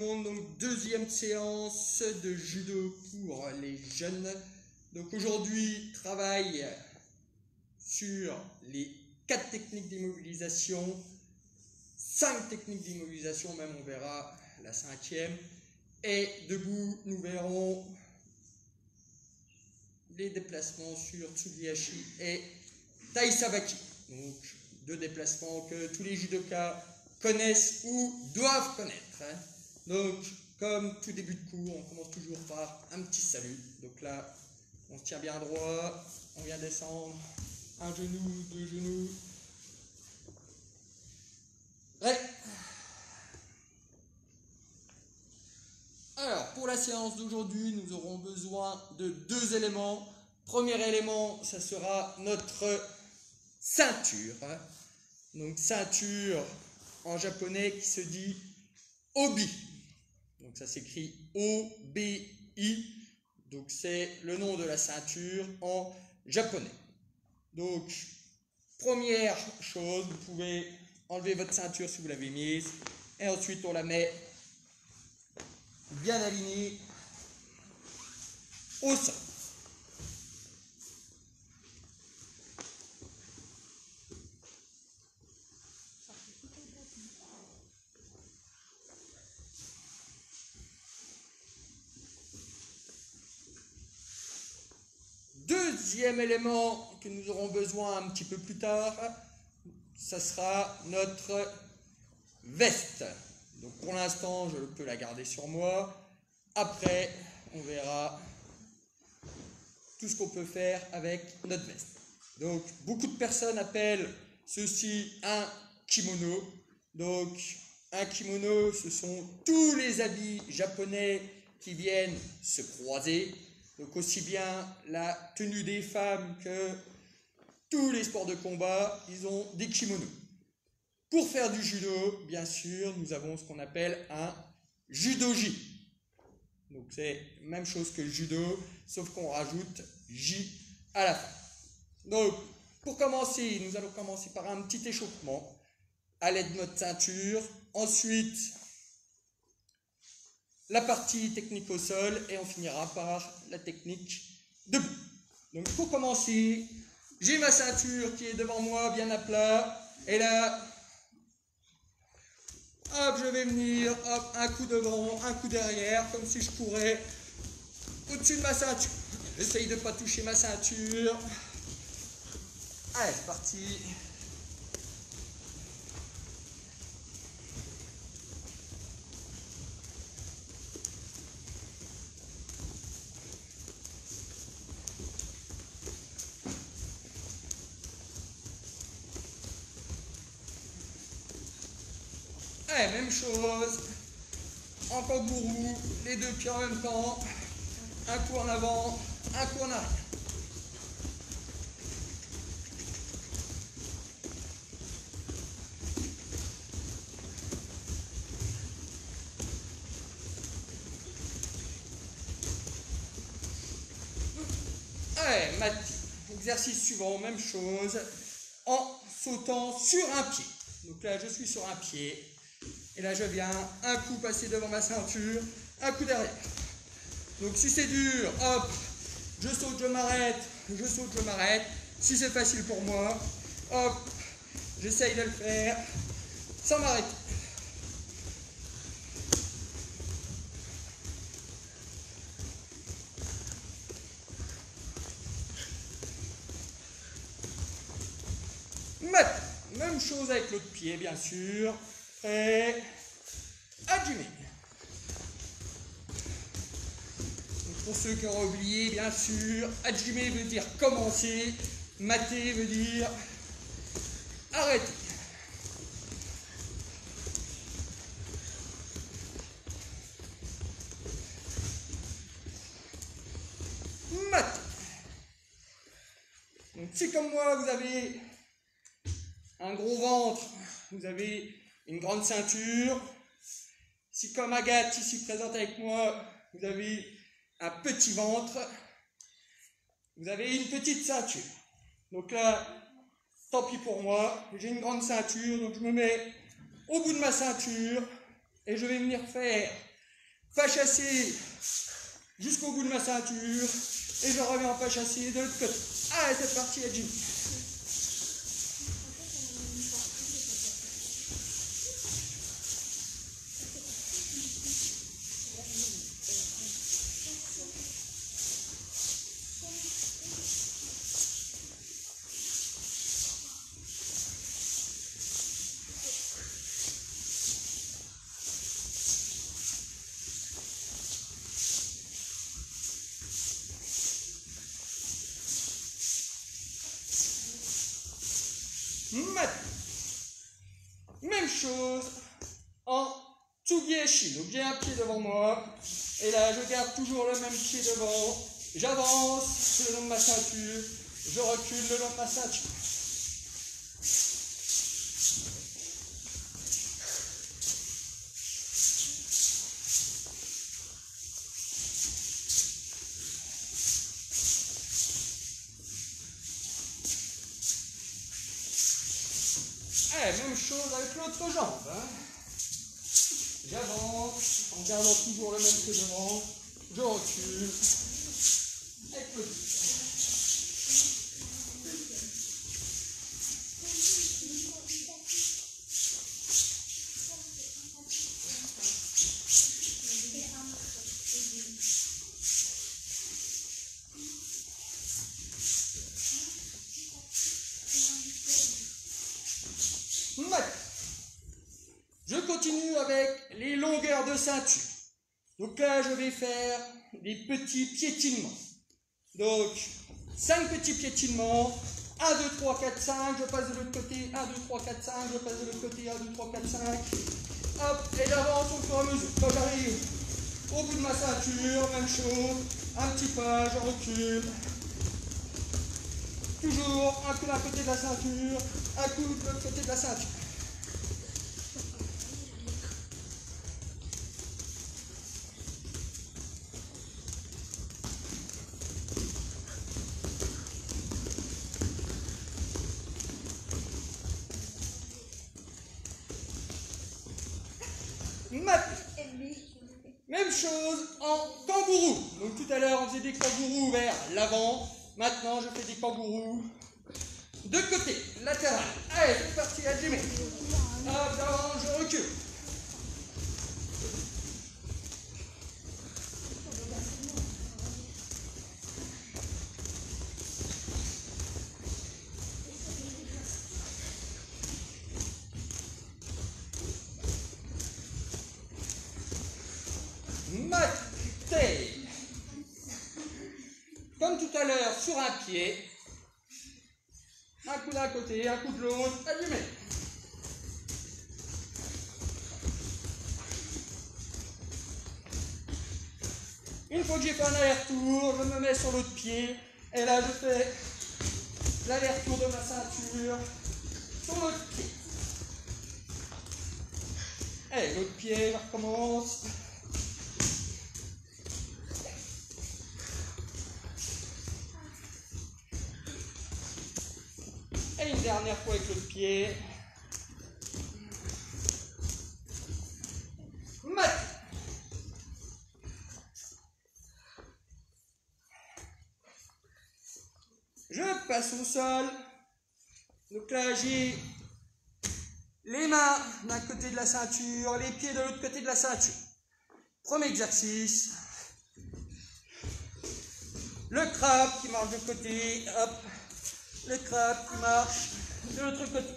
Donc deuxième séance de judo pour les jeunes. Donc aujourd'hui, travail sur les 4 techniques d'immobilisation, 5 techniques d'immobilisation, même on verra la 5e. Et debout, nous verrons les déplacements sur Tsugihashi et Taisabaki. Donc 2 déplacements que tous les judokas connaissent ou doivent connaître. Donc, comme tout début de cours, on commence toujours par un petit salut. Donc là, on se tient bien droit, on vient descendre, un genou, 2 genoux. Ouais. Alors, pour la séance d'aujourd'hui, nous aurons besoin de 2 éléments. Premier élément, ça sera notre ceinture. Donc, ceinture en japonais qui se dit obi. Donc ça s'écrit O-B-I, donc c'est le nom de la ceinture en japonais. Donc, première chose, vous pouvez enlever votre ceinture si vous l'avez mise, et ensuite on la met bien alignée au sol. Deuxième élément que nous aurons besoin un petit peu plus tard, ça sera notre veste. Donc pour l'instant, je peux la garder sur moi. Après, on verra tout ce qu'on peut faire avec notre veste. Donc beaucoup de personnes appellent ceci un kimono. Donc un kimono, ce sont tous les habits japonais qui viennent se croiser. Donc aussi bien la tenue des femmes que tous les sports de combat, ils ont des kimonos. Pour faire du judo, bien sûr, nous avons ce qu'on appelle un judogi. Donc c'est la même chose que le judo, sauf qu'on rajoute J à la fin. Donc pour commencer, nous allons commencer par un petit échauffement à l'aide de notre ceinture. Ensuite, la partie technique au sol et on finira par la technique debout. Donc pour commencer, j'ai ma ceinture qui est devant moi bien à plat et là, hop, je vais venir, hop, un coup devant, un coup derrière, comme si je courais au-dessus de ma ceinture. J'essaye de ne pas toucher ma ceinture. Allez, c'est parti. Allez, même chose. En kangourou, les 2 pieds en même temps. Un coup en avant, un coup en arrière. Allez, exercice suivant, même chose, en sautant sur un pied. Donc là, je suis sur un pied. Et là, je viens, un coup passer devant ma ceinture, un coup derrière. Donc si c'est dur, hop, je saute, je m'arrête, je saute, je m'arrête. Si c'est facile pour moi, hop, j'essaye de le faire sans m'arrêter. Maintenant, même chose avec l'autre pied, bien sûr. Et hajime. Pour ceux qui auront oublié, bien sûr, hajime veut dire commencer, mate veut dire arrêter. Mate. Donc si comme moi vous avez un gros ventre, vous avez une grande ceinture. Si comme Agathe ici présente avec moi, vous avez un petit ventre, vous avez une petite ceinture. Donc là, tant pis pour moi, j'ai une grande ceinture, donc je me mets au bout de ma ceinture et je vais venir faire pas chassé jusqu'au bout de ma ceinture et je reviens en pas chassé de l'autre côté. Allez, c'est parti, à Jimmy. Même chose en Tsugi-eshi. Donc j'ai un pied devant moi et là je garde toujours le même pied devant. J'avance le long de ma ceinture, je recule le long de ma ceinture. Même chose avec l'autre jambe. Hein. J'avance en gardant toujours le même pied devant. Je recule. Avec le pied. Je continue avec les longueurs de ceinture. Donc là, je vais faire des petits piétinements. Donc, 5 petits piétinements. 1, 2, 3, 4, 5. Je passe de l'autre côté. 1, 2, 3, 4, 5. Je passe de l'autre côté. 1, 2, 3, 4, 5. Hop, et j'avance au fur et à mesure. Quand j'arrive au bout de ma ceinture, même chose. Un petit pas, je recule. Toujours un coup d'un côté de la ceinture, un coup de l'autre côté de la ceinture. Même chose en kangourou. Donc tout à l'heure on faisait des kangourous vers l'avant. Maintenant je fais des kangourous de côté, latéral. Allez, c'est parti, à Jimmy. Hop, d'avant, je recule. Maté. Comme tout à l'heure, sur un pied. Un coup d'un côté, un coup de l'autre, allumé. Une fois que j'ai fait un aller-retour, je me mets sur l'autre pied. Et là, je fais l'aller-retour de ma ceinture sur l'autre pied. Et l'autre pied, je recommence. Et une dernière fois avec l'autre pied. Mat. Je passe au sol. Donc là, j'ai les mains d'un côté de la ceinture, les pieds de l'autre côté de la ceinture. Premier exercice. Le crabe qui marche de côté, hop. Le crabe qui marche de l'autre côté.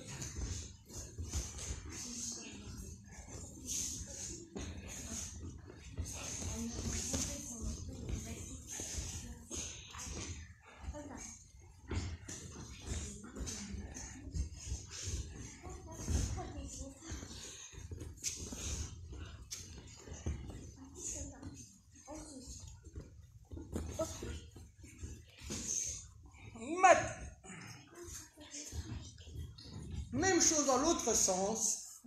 Même chose dans l'autre sens,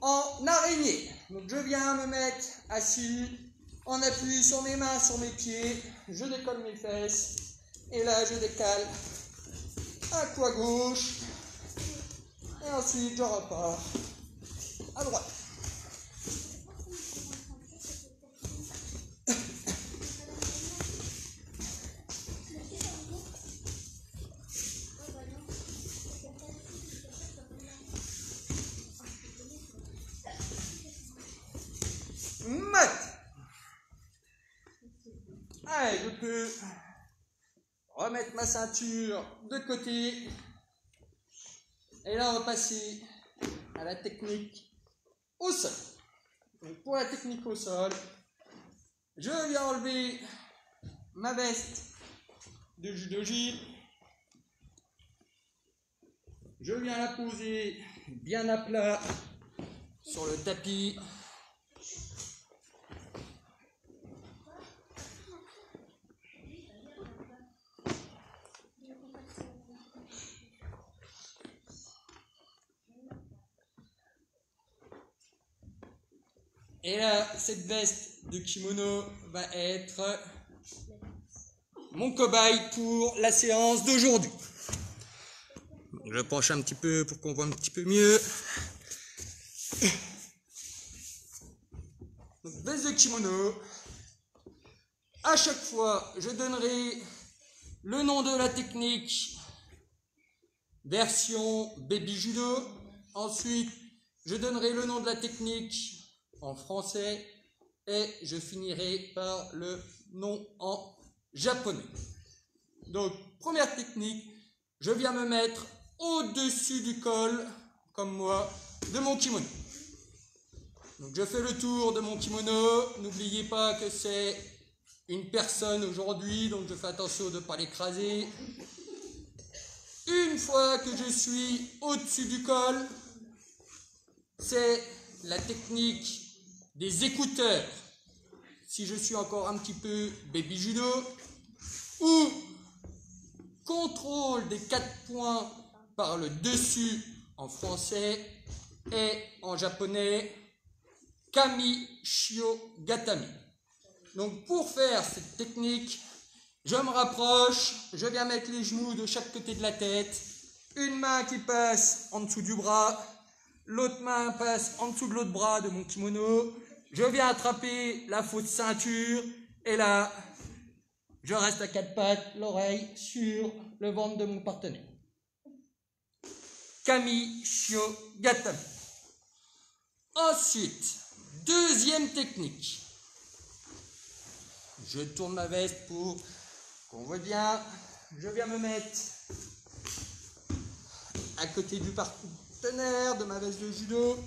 en araignée. Donc je viens me mettre assis, en appui sur mes mains, sur mes pieds, je décolle mes fesses, et là je décale un coup à gauche, et ensuite je repars à droite. mat. Allez, je peux remettre ma ceinture de côté. Et là, on va passer à la technique au sol. Donc, pour la technique au sol, je viens enlever ma veste de judogi. Je viens la poser bien à plat sur le tapis. Et là, cette veste de kimono va être mon cobaye pour la séance d'aujourd'hui. Je penche un petit peu pour qu'on voit un petit peu mieux. Donc, veste de kimono. À chaque fois, je donnerai le nom de la technique version baby judo. Ensuite, je donnerai le nom de la technique en français et je finirai par le nom en japonais. Donc, première technique, je viens me mettre au-dessus du col, comme moi, de mon kimono. Donc, je fais le tour de mon kimono. N'oubliez pas que c'est une personne aujourd'hui, donc je fais attention de ne pas l'écraser. Une fois que je suis au-dessus du col, c'est la technique des écouteurs, si je suis encore un petit peu baby judo, ou contrôle des 4 points par le dessus en français et en japonais, kami shio gatami. Donc pour faire cette technique, je me rapproche, je viens mettre les genoux de chaque côté de la tête, une main qui passe en dessous du bras, l'autre main passe en dessous de l'autre bras de mon kimono. Je viens attraper la fausse ceinture et là, je reste à 4 pattes, l'oreille sur le ventre de mon partenaire. Kami shio gatami. Ensuite, deuxième technique. Je tourne ma veste pour qu'on voit bien. Je viens me mettre à côté du partenaire de ma veste de judo.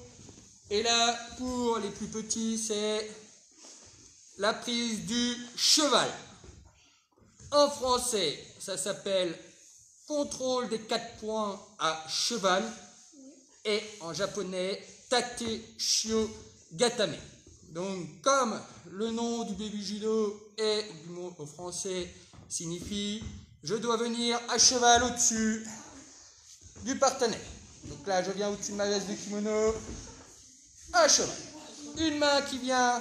Et là, pour les plus petits, c'est la prise du cheval. En français, ça s'appelle contrôle des 4 points à cheval. Et en japonais, tate shio gatame. Donc, comme le nom du baby judo et du mot au français signifie, je dois venir à cheval au-dessus du partenaire. Donc là, je viens au-dessus de ma veste de kimono. À cheval. Une main qui vient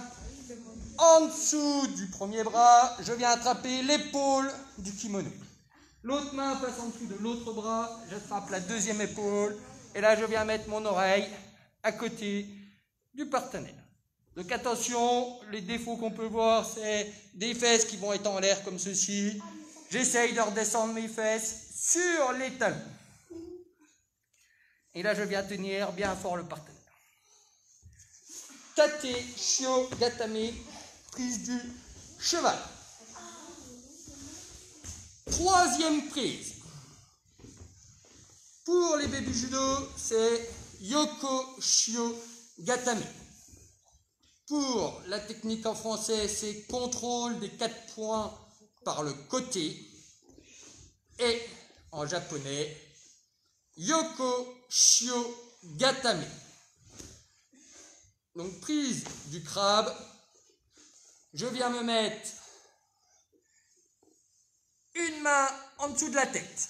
en dessous du premier bras, je viens attraper l'épaule du kimono. L'autre main passe en dessous de l'autre bras, j'attrape la deuxième épaule, et là je viens mettre mon oreille à côté du partenaire. Donc attention, les défauts qu'on peut voir, c'est des fesses qui vont être en l'air comme ceci. J'essaye de redescendre mes fesses sur les talons. Et là je viens tenir bien fort le partenaire. Tate shio gatame, prise du cheval. Troisième prise. Pour les baby judo, c'est yoko shio gatame. Pour la technique en français, c'est contrôle des 4 points par le côté. Et en japonais, yoko shio gatame. Donc, prise du crabe, je viens me mettre une main en dessous de la tête.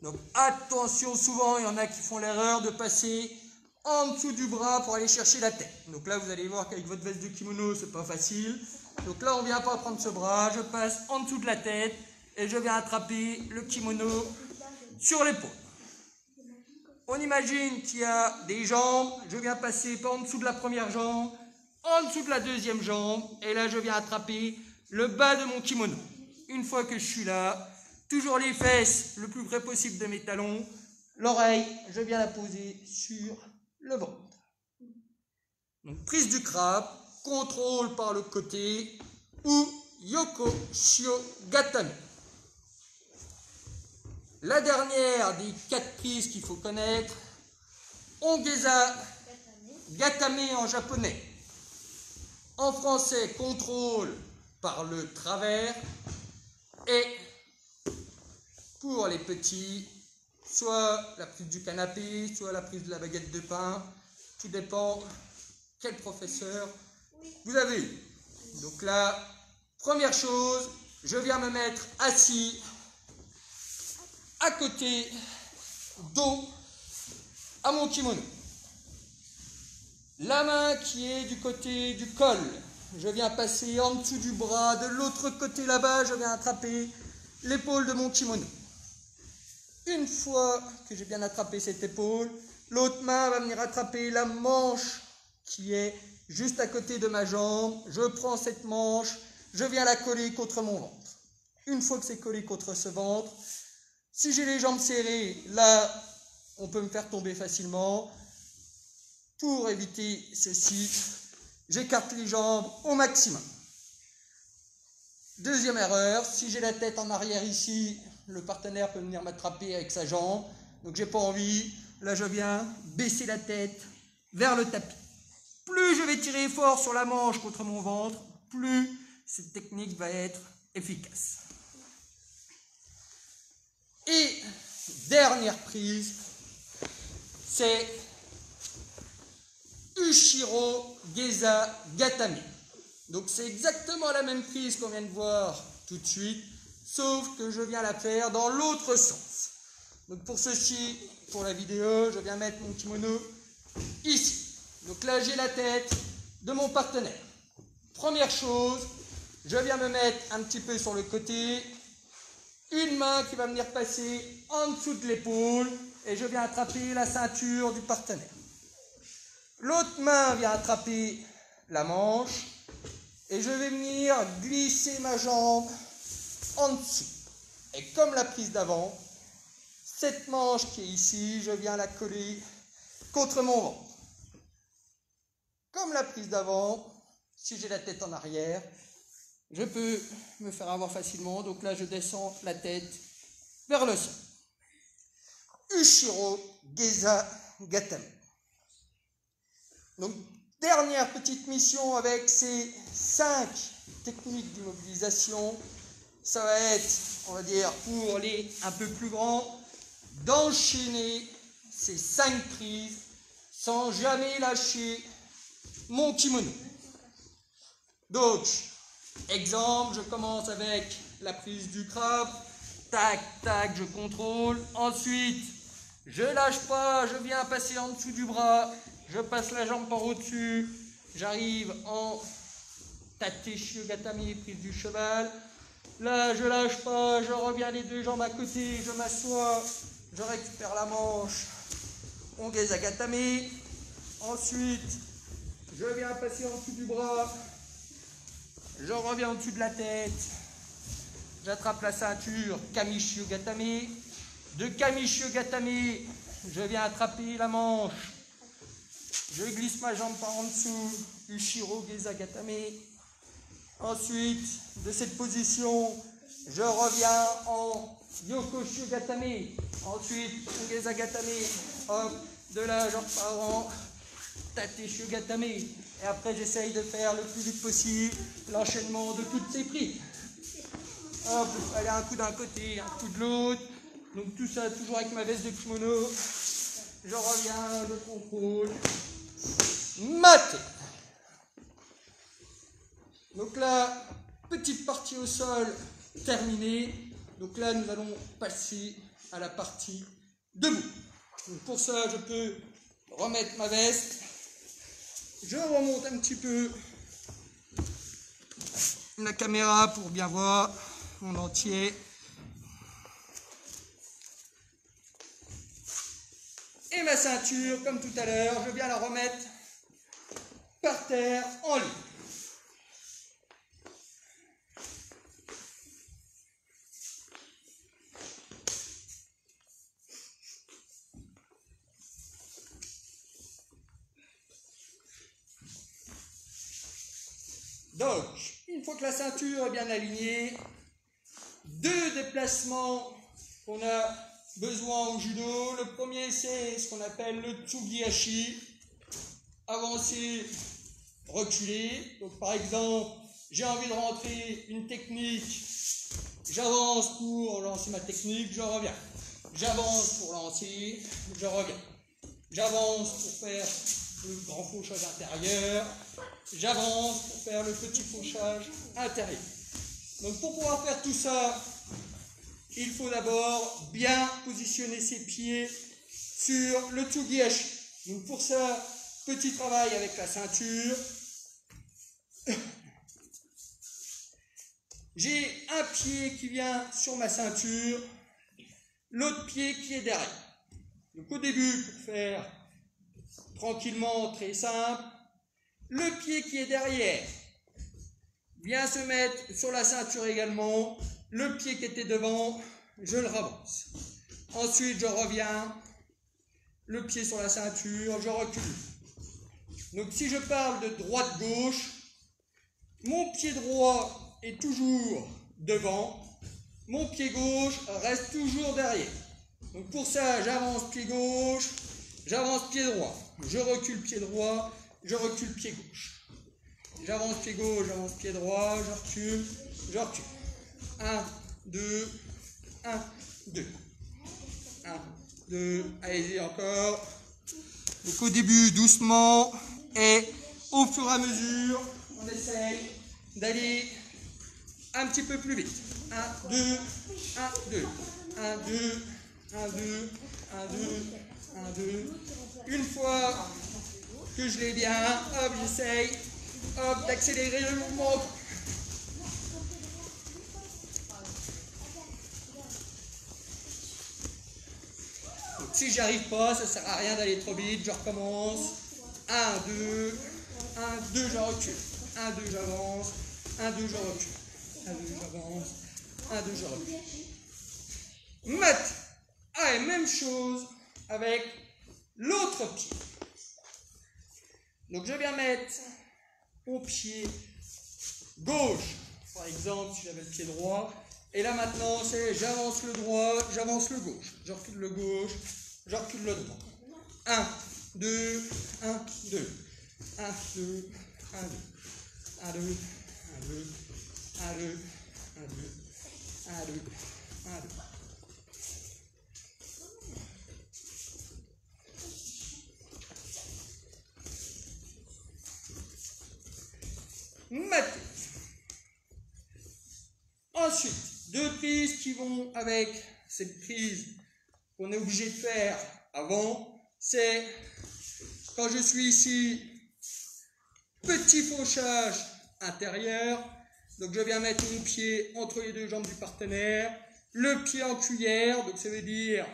Donc, attention, souvent, il y en a qui font l'erreur de passer en dessous du bras pour aller chercher la tête. Donc là, vous allez voir qu'avec votre veste de kimono, c'est pas facile. Donc là, on ne vient pas prendre ce bras, je passe en dessous de la tête et je viens attraper le kimono sur l'épaule. On imagine qu'il y a des jambes, je viens passer pas en dessous de la première jambe, en dessous de la deuxième jambe, et là je viens attraper le bas de mon kimono. Une fois que je suis là, toujours les fesses le plus près possible de mes talons, l'oreille, je viens la poser sur le ventre. Donc prise du crabe, contrôle par le côté ou Yoko Shio Gatame. La dernière des 4 prises qu'il faut connaître, Ongeza Gatame en japonais. En français, contrôle par le travers. Et pour les petits, soit la prise du canapé, soit la prise de la baguette de pain. Tout dépend quel professeur vous avez eu. Donc là, première chose, je viens me mettre assis à côté, dos à mon kimono. La main qui est du côté du col, je viens passer en dessous du bras. De l'autre côté là-bas, je viens attraper l'épaule de mon kimono. Une fois que j'ai bien attrapé cette épaule, l'autre main va venir attraper la manche qui est juste à côté de ma jambe. Je prends cette manche, je viens la coller contre mon ventre. Une fois que c'est collé contre ce ventre, si j'ai les jambes serrées, là, on peut me faire tomber facilement. Pour éviter ceci, j'écarte les jambes au maximum. Deuxième erreur, si j'ai la tête en arrière ici, le partenaire peut venir m'attraper avec sa jambe. Donc j'ai pas envie. Là, je viens baisser la tête vers le tapis. Plus je vais tirer fort sur la manche contre mon ventre, plus cette technique va être efficace. Et dernière prise, c'est Ushiro Geza Gatame. Donc c'est exactement la même prise qu'on vient de voir tout de suite, sauf que je viens la faire dans l'autre sens. Donc pour ceci, pour la vidéo, je viens mettre mon kimono ici. Donc là, j'ai la tête de mon partenaire. Première chose, je viens me mettre un petit peu sur le côté, une main qui va venir passer en dessous de l'épaule et je viens attraper la ceinture du partenaire. L'autre main vient attraper la manche et je vais venir glisser ma jambe en dessous. Et comme la prise d'avant, cette manche qui est ici, je viens la coller contre mon ventre. Comme la prise d'avant, si j'ai la tête en arrière, je peux me faire avoir facilement. Donc là, je descends la tête vers le sol. Ushiro Geza Gatame. Donc, dernière petite mission avec ces 5 techniques d'immobilisation. Ça va être, on va dire, pour les un peu plus grands, d'enchaîner ces 5 prises sans jamais lâcher mon kimono. Donc, exemple, je commence avec la prise du crabe. Tac, tac, je contrôle. Ensuite, je lâche pas, je viens passer en dessous du bras. Je passe la jambe par au-dessus. J'arrive en tate shio gatame, prise du cheval. Là, je lâche pas, je reviens les 2 jambes à côté, je m'assois, je récupère la manche. Ongeza gatame. Ensuite, je viens passer en dessous du bras. Je reviens au-dessus de la tête. J'attrape la ceinture, kami shio gatame. De kami shio gatame, je viens attraper la manche. Je glisse ma jambe par en dessous, Ushiro Geza Gatame. Ensuite, de cette position, je reviens en Yoko Shio Gatame. Ensuite, Geza Gatame. Hop, de là, je repars en Tate Shio Gatame. Et après, j'essaye de faire le plus vite possible l'enchaînement de toutes ces prises. Hop, allez, un coup d'un côté, un coup de l'autre. Donc tout ça, toujours avec ma veste de kimono. Je reviens, je contrôle. Maté. Donc là, petite partie au sol terminée. Donc là, nous allons passer à la partie debout. Donc pour ça, je peux remettre ma veste. Je remonte un petit peu la caméra pour bien voir mon entier. Et ma ceinture, comme tout à l'heure, je viens la remettre par terre en ligne. Donc, une fois que la ceinture est bien alignée, deux déplacements qu'on a besoin au judo. Le premier, c'est ce qu'on appelle le tsugi-hachi. Avancer, reculer. Donc, par exemple, j'ai envie de rentrer une technique. J'avance pour lancer ma technique, je reviens. J'avance pour lancer, je reviens. J'avance pour faire le grand fauchage intérieur. J'avance pour faire le petit fauchage intérieur. Donc pour pouvoir faire tout ça, il faut d'abord bien positionner ses pieds sur le tsugi-hachi. Donc pour ça, petit travail avec la ceinture. J'ai un pied qui vient sur ma ceinture, l'autre pied qui est derrière. Donc au début, pour faire tranquillement, très simple, le pied qui est derrière vient se mettre sur la ceinture également. Le pied qui était devant, je le ravance. Ensuite, je reviens, le pied sur la ceinture, je recule. Donc si je parle de droite-gauche, mon pied droit est toujours devant, mon pied gauche reste toujours derrière. Donc pour ça, j'avance pied gauche, j'avance pied droit, je recule pied droit, je recule pied gauche. J'avance pied gauche, j'avance pied droit, je recule, je recule. 1, 2, 1, 2. 1, 2, allez-y encore. Donc au début, doucement, et au fur et à mesure, on essaye d'aller un petit peu plus vite. 1, 2, 1, 2. 1, 2, 1, 2, 1, 2, 1, 2. Une fois que je l'ai bien, hop, j'essaye, hop, d'accélérer le mouvement. Donc, si j'y arrive pas, ça ne sert à rien d'aller trop vite, je recommence. 1, 2, 1, 2, je recule. 1, 2, j'avance. 1, 2, je recule. 1, 2, j'avance. 1, 2, je recule. Maintenant, et même chose avec l'autre pied. Donc je viens mettre au pied gauche, par exemple, si j'avais le pied droit. Et là maintenant, c'est j'avance le droit, j'avance le gauche. Je recule le gauche, je recule le droit. 1, 2, 1, 2. 1, 2, 1, 2. 1, 2, 1, 2. 1, 2, 1, 2. 1, 2, 1, 2. Maintenant. Ensuite, deux prises qui vont avec cette prise qu'on est obligé de faire avant, c'est quand je suis ici, petit fauchage intérieur, donc je viens mettre mon pied entre les deux jambes du partenaire, le pied en cuillère, donc ça veut dire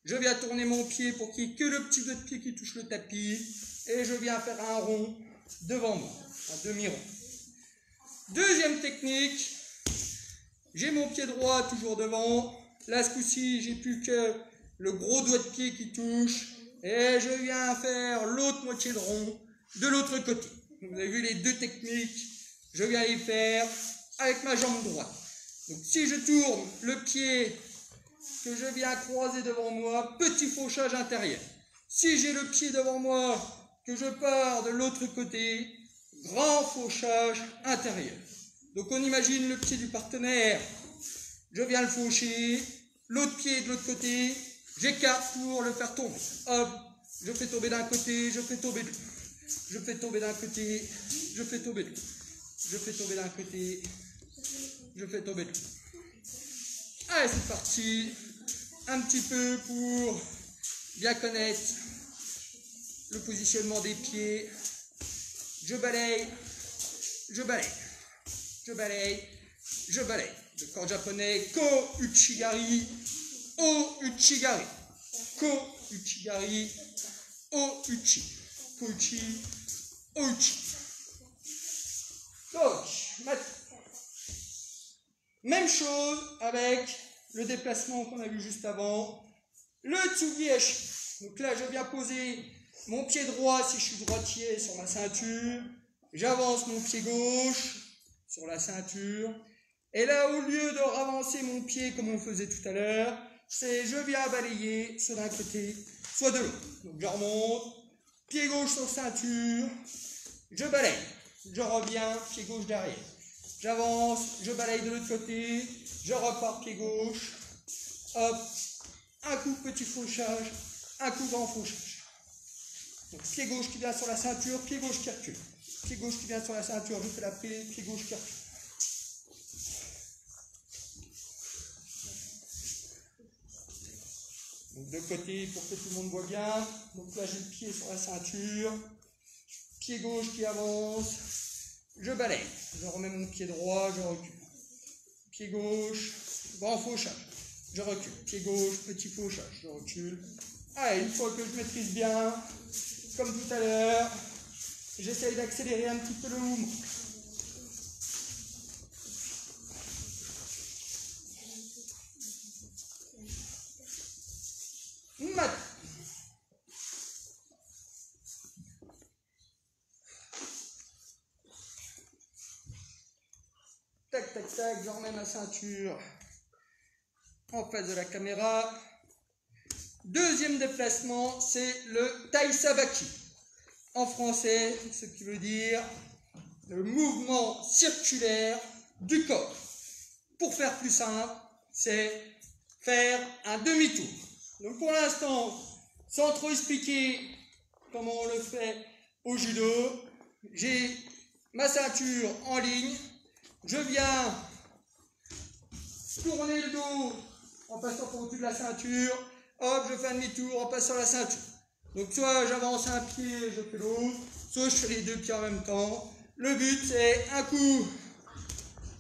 je viens tourner mon pied pour qu'il n'y ait que le petit doigt de pied qui touche le tapis, et je viens faire un rond devant moi, un demi-rond. Deuxième technique, j'ai mon pied droit toujours devant. Là, ce coup-ci, j'ai plus que le gros doigt de pied qui touche. Et je viens faire l'autre moitié de rond de l'autre côté. Vous avez vu les deux techniques. Je viens les faire avec ma jambe droite. Donc, si je tourne le pied que je viens croiser devant moi, petit fauchage intérieur. Si j'ai le pied devant moi, que je pars de l'autre côté, grand fauchage intérieur. Donc on imagine le pied du partenaire, je viens le faucher, l'autre pied de l'autre côté, j'écarte pour le faire tomber. Hop, je fais tomber d'un côté, je fais tomber de l'autre. Je fais tomber d'un côté, je fais tomber de l'autre. Je fais tomber d'un côté, je fais tomber de l'autre. Allez, c'est parti. Un petit peu pour bien connaître le positionnement des pieds. Je balaye, je balaye, je balaye, je balaye. Le corps japonais, ko uchigari, o uchigari, ko uchigari, o uchi, ko uchi, o uchi. Donc, même chose avec le déplacement qu'on a vu juste avant, le tsugi-hachi. Donc là, je viens poser mon pied droit si je suis droitier sur ma ceinture. j'avance mon pied gauche sur la ceinture. Et là, au lieu de ravancer mon pied comme on faisait tout à l'heure, c'est je viens balayer soit d'un côté, soit de l'autre. Donc je remonte, pied gauche sur ceinture, je balaye, je reviens, pied gauche derrière. J'avance, je balaye de l'autre côté, je repars pied gauche, hop, un coup petit fauchage, un coup grand fauchage. Donc pied gauche qui vient sur la ceinture, pied gauche qui recule. Pied gauche qui vient sur la ceinture, je fais la prise, pied gauche qui recule. Donc de côté pour que tout le monde voit bien. Donc là j'ai le pied sur la ceinture, pied gauche qui avance, je balaye, je remets mon pied droit, je recule. Pied gauche, grand fauchage, je recule. Pied gauche, petit fauchage, je recule. Allez, une fois que je maîtrise bien, comme tout à l'heure, j'essaye d'accélérer un petit peu le mouvement. Mat. Tac, tac, tac, je remets ma ceinture en face de la caméra. Deuxième déplacement, c'est le Tai Sabaki. En français, ce qui veut dire le mouvement circulaire du corps. Pour faire plus simple, c'est faire un demi-tour. Donc pour l'instant, sans trop expliquer comment on le fait au judo, j'ai ma ceinture en ligne, je viens tourner le dos en passant par au-dessus de la ceinture, hop, je fais un demi-tour en passant la ceinture. Donc soit j'avance un pied, je fais l'autre, soit je fais les deux pieds en même temps. Le but c'est un coup,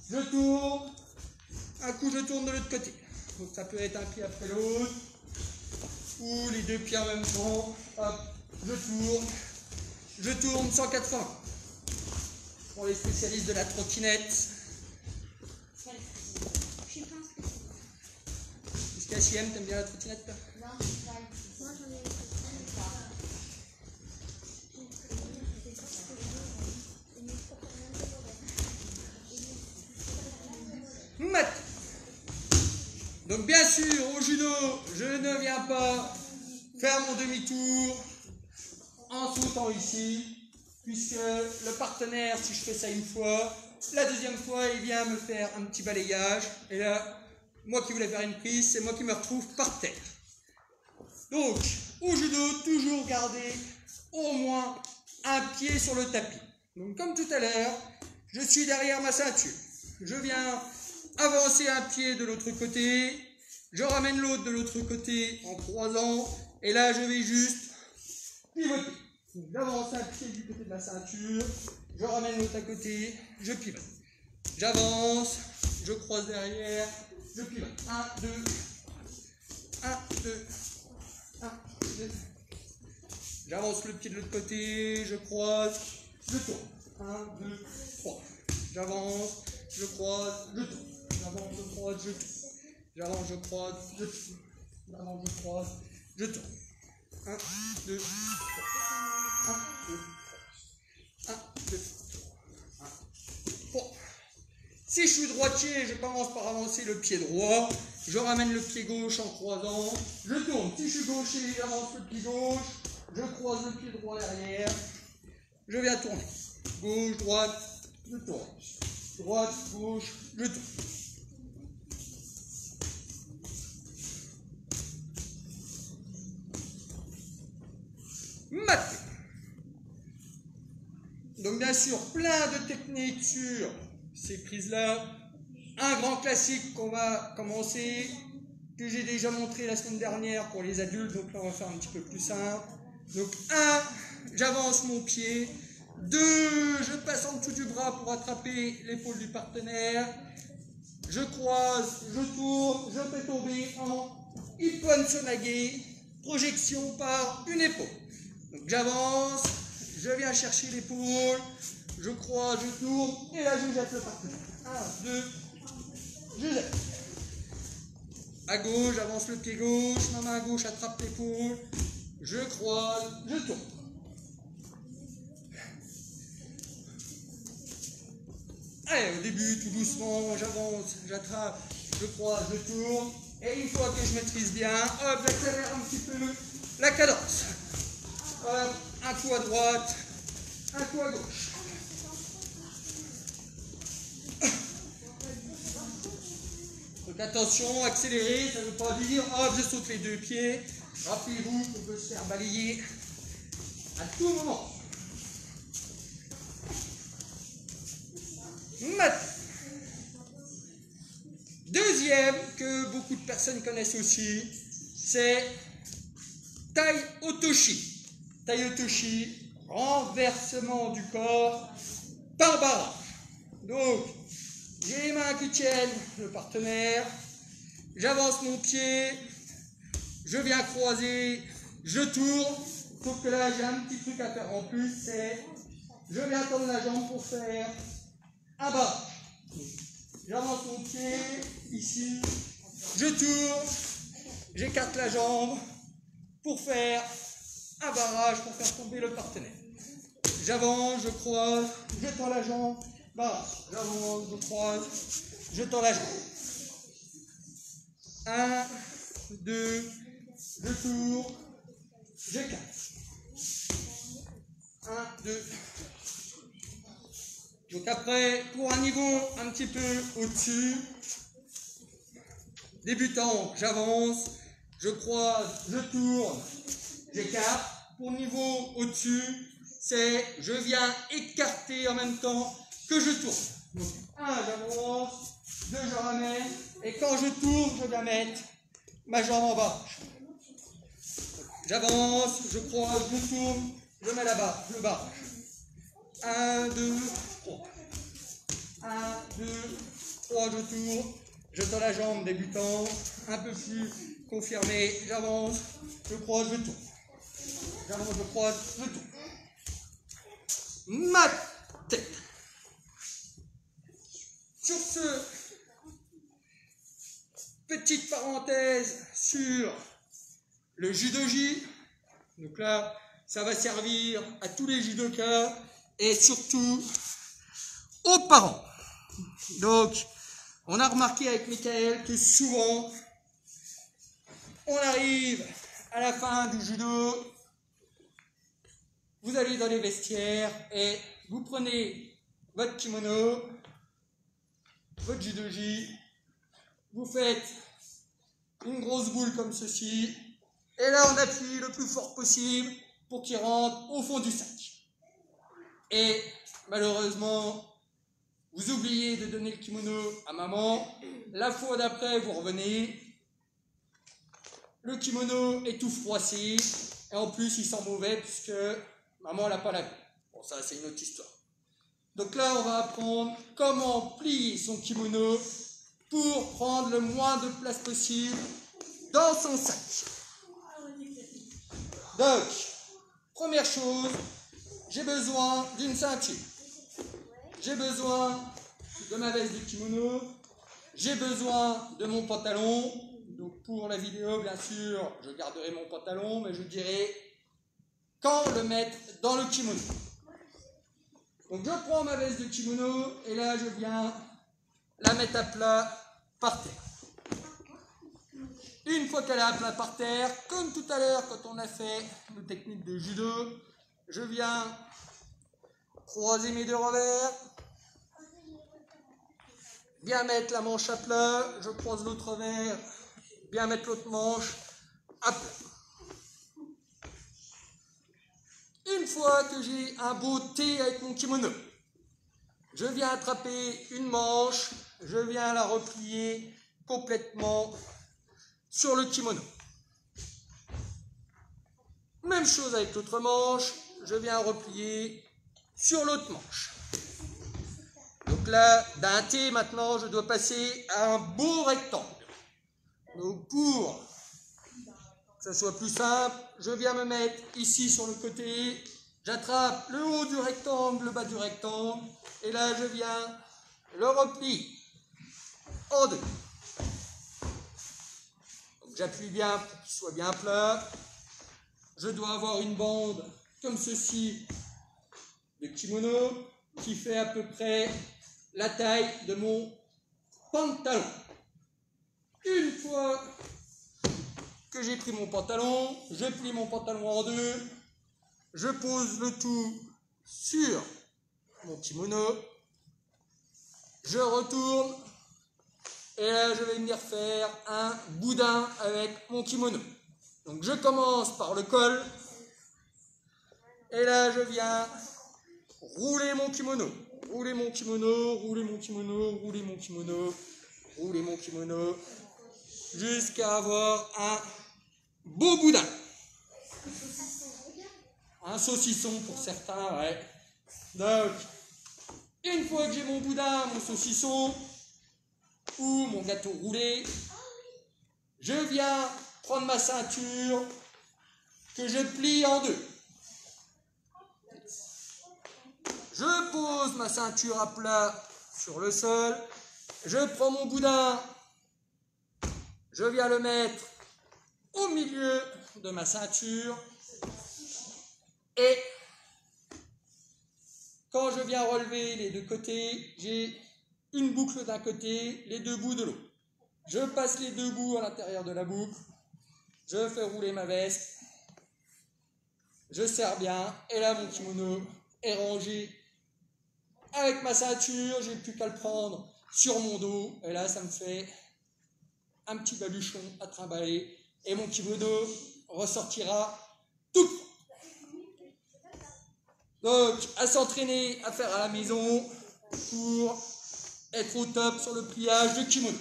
je tourne, un coup je tourne de l'autre côté. Donc ça peut être un pied après l'autre, ou les deux pieds en même temps, hop, je tourne 180. Pour les spécialistes de la trottinette. Jusqu'à SIM, t'aimes bien la trottinette là? Non, moi j'en ai Mat. Donc bien sûr, au judo, je ne viens pas faire mon demi-tour en sautant ici, puisque le partenaire, si je fais ça une fois, la deuxième fois, il vient me faire un petit balayage, et là, moi qui voulais faire une prise, c'est moi qui me retrouve par terre. Donc, au judo, toujours garder au moins un pied sur le tapis. Donc, comme tout à l'heure, je suis derrière ma ceinture. Je viens avancer un pied de l'autre côté, je ramène l'autre de l'autre côté en croisant, et là, je vais juste pivoter. J'avance un pied du côté de la ceinture, je ramène l'autre à côté, je pivote. J'avance, je croise derrière, je pivote. 1, 2, 1, 2, 1, 2. J'avance le pied de l'autre côté, je croise, je tourne. 1, 2, 3. J'avance, je croise, je tourne. J'avance, je croise, je tourne. J'avance, je croise, je tourne. J'avance, je croise, je tourne. 1, 2, 3. 1, 2, 3. 1, 2, 1, 3. Si je suis droitier, je commence par avancer le pied droit, je ramène le pied gauche en croisant, je tourne. Si je suis gaucher, j'avance le pied gauche, je croise le pied droit derrière, je viens tourner. Gauche, droite, je tourne. Droite, gauche, je tourne. Mat. Donc bien sûr, plein de techniques sur ces prises-là. Un grand classique qu'on va commencer, que j'ai déjà montré la semaine dernière pour les adultes, donc là on va faire un petit peu plus simple. Donc 1, j'avance mon pied. 2, je passe en dessous du bras pour attraper l'épaule du partenaire. Je croise, je tourne, je fais tomber en Ippon Sonage, projection par une épaule. Donc j'avance, je viens chercher l'épaule, je croise, je tourne, et là je jette le partenaire. 1, 2, je jette. À gauche, j'avance le pied gauche, ma main gauche attrape l'épaule, je croise, je tourne. Allez, au début, tout doucement, j'avance, j'attrape, je croise, je tourne. Et une fois que je maîtrise bien, hop, j'accélère un petit peu la cadence. Hop, un coup à droite, un coup à gauche. Donc attention, accélérer, ça ne veut pas dire, hop, je saute les deux pieds. Rappelez-vous qu'on peut se faire balayer à tout moment. Maintenant, deuxième que beaucoup de personnes connaissent aussi, c'est Tai Otoshi. Tai Otoshi, renversement du corps par barrage. Donc, j'ai les mains qui tiennent le partenaire, j'avance mon pied, je viens croiser, je tourne, sauf que là j'ai un petit truc à faire en plus, c'est je viens tendre la jambe pour faire un barrage. J'avance mon pied, ici, je tourne, j'écarte la jambe pour faire un barrage, pour faire tomber le partenaire. J'avance, je croise, je tends la jambe, barrage. J'avance, je croise, je tends la jambe. 1, 2, je tourne, j'écarte. 1, 2. Donc après, pour un niveau un petit peu au-dessus, débutant, j'avance, je croise, je tourne, j'écarte. Pour niveau au-dessus, c'est je viens écarter en même temps que je tourne. Donc 1, j'avance, 2, je ramène, et quand je tourne, je viens mettre ma jambe en barrage. J'avance, je croise, je tourne, je mets là-bas, le barrage. 1, 2, 3. 1, 2, 3, je tourne, je tends la jambe débutant, un peu plus confirmé, j'avance, je croise, je tourne. J'avance, je croise, je tourne. Ma tête. Sur ce, petite parenthèse sur le judogi. Donc là, ça va servir à tous les judokas et surtout aux parents. Donc, on a remarqué avec Michael que souvent, on arrive à la fin du judo, vous allez dans les vestiaires et vous prenez votre kimono, votre judogi, vous faites une grosse boule comme ceci, et là on appuie le plus fort possible pour qu'il rentre au fond du sac. Et malheureusement, vous oubliez de donner le kimono à maman, la fois d'après vous revenez, le kimono est tout froissé, et en plus il sent mauvais puisque maman l'a pas lavé. Bon, ça c'est une autre histoire. Donc là on va apprendre comment plier son kimono pour prendre le moins de place possible dans son sac. Donc, première chose, j'ai besoin d'une ceinture. J'ai besoin de ma veste de kimono. J'ai besoin de mon pantalon. Donc pour la vidéo, bien sûr, je garderai mon pantalon, mais je dirai quand le mettre dans le kimono. Donc je prends ma veste de kimono et là je viens la mettre à plat par terre. Une fois qu'elle est à plat par terre, comme tout à l'heure quand on a fait nos techniques de judo, je viens croiser mes deux revers, bien mettre la manche à plat, je croise l'autre revers, bien mettre l'autre manche à plat. Une fois que j'ai un beau T avec mon kimono, je viens attraper une manche, je viens la replier complètement sur le kimono. Même chose avec l'autre manche, je viens replier sur l'autre manche. Donc là, d'un T maintenant, je dois passer à un beau rectangle. Donc pour que ça soit plus simple, je viens me mettre ici sur le côté, j'attrape le haut du rectangle, le bas du rectangle, et là je viens le replier en deux. J'appuie bien pour qu'il soit bien plat. Je dois avoir une bande comme ceci de kimono qui fait à peu près la taille de mon pantalon. Une fois que j'ai pris mon pantalon, je plie mon pantalon en deux, je pose le tout sur mon kimono, je retourne et là je vais venir faire un boudin avec mon kimono. Donc je commence par le col et là je viens rouler mon kimono, rouler mon kimono, rouler mon kimono, rouler mon kimono, rouler mon kimono, jusqu'à avoir un beau boudin. Un saucisson pour certains, ouais. Donc, une fois que j'ai mon boudin, mon saucisson ou mon gâteau roulé, je viens prendre ma ceinture que je plie en deux. Je pose ma ceinture à plat sur le sol, je prends mon boudin, je viens le mettre au milieu de ma ceinture et quand je viens relever les deux côtés, j'ai une boucle d'un côté, les deux bouts de l'autre. Je passe les deux bouts à l'intérieur de la boucle, je fais rouler ma veste, je serre bien et là mon kimono est rangé avec ma ceinture, j'ai plus qu'à le prendre sur mon dos et là ça me fait un petit baluchon à trimballer et mon kimono ressortira tout propre. Donc, à s'entraîner à faire à la maison pour être au top sur le pliage de kimono.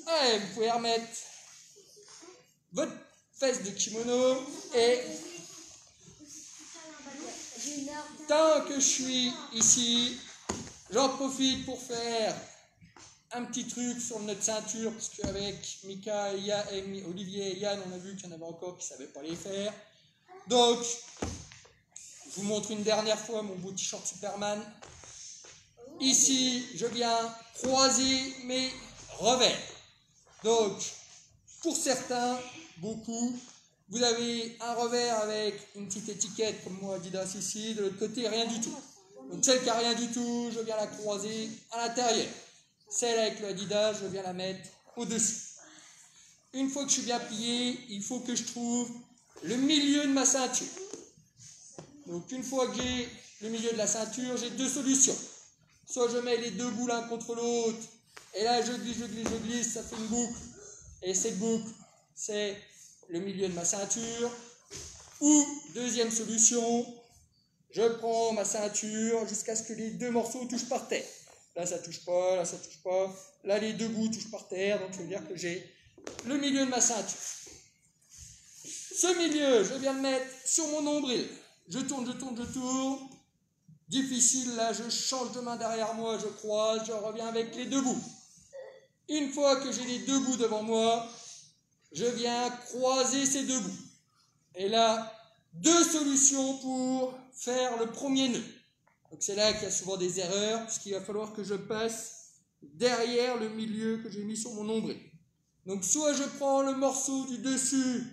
Allez, vous pouvez remettre votre fesse de kimono et tant que je suis ici, j'en profite pour faire un petit truc sur notre ceinture, parce qu'avec Mika, Olivier et Yann, on a vu qu'il y en avait encore qui ne savaient pas les faire. Donc, je vous montre une dernière fois mon beau t-shirt Superman. Ici, je viens croiser mes revers. Donc, pour certains, beaucoup, vous avez un revers avec une petite étiquette, comme moi Adidas ici, de l'autre côté, rien du tout. Donc, celle qui n'a rien du tout, je viens la croiser à l'intérieur. Celle avec le Adidas, je viens la mettre au-dessus. Une fois que je suis bien plié, il faut que je trouve le milieu de ma ceinture. Donc une fois que j'ai le milieu de la ceinture, j'ai deux solutions. Soit je mets les deux bouts l'un contre l'autre, et là je glisse, ça fait une boucle. Et cette boucle, c'est le milieu de ma ceinture. Ou, deuxième solution, je prends ma ceinture jusqu'à ce que les deux morceaux touchent par terre. Là ça touche pas, là ça touche pas. Là les deux bouts touchent par terre, donc ça veut dire que j'ai le milieu de ma ceinture. Ce milieu, je viens le mettre sur mon nombril. Je tourne. Difficile, là, je change de main derrière moi, je croise, je reviens avec les deux bouts. Une fois que j'ai les deux bouts devant moi, je viens croiser ces deux bouts. Et là, deux solutions pour faire le premier nœud. Donc c'est là qu'il y a souvent des erreurs, puisqu'il va falloir que je passe derrière le milieu que j'ai mis sur mon nombril. Donc soit je prends le morceau du dessus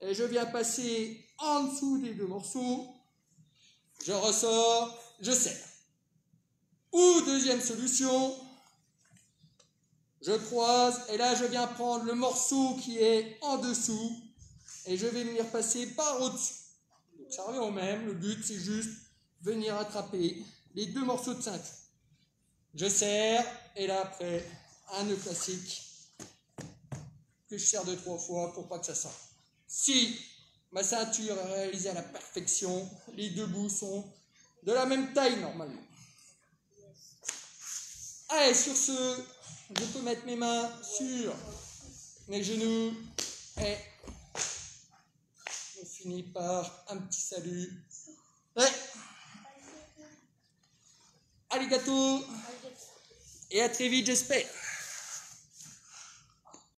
et je viens passer en dessous des deux morceaux, je ressors, je serre. Ou deuxième solution, je croise et là je viens prendre le morceau qui est en dessous et je vais venir passer par au-dessus. Donc ça revient au même, le but c'est juste venir attraper les deux morceaux de ceinture. Je serre et là après un nœud classique que je serre 2-3 fois pour pas que ça sorte. Si ma ceinture est réalisée à la perfection, les deux bouts sont de la même taille normalement. Allez, sur ce, je peux mettre mes mains sur mes genoux et on finit par un petit salut. Ouais. Arigato et à très vite j'espère.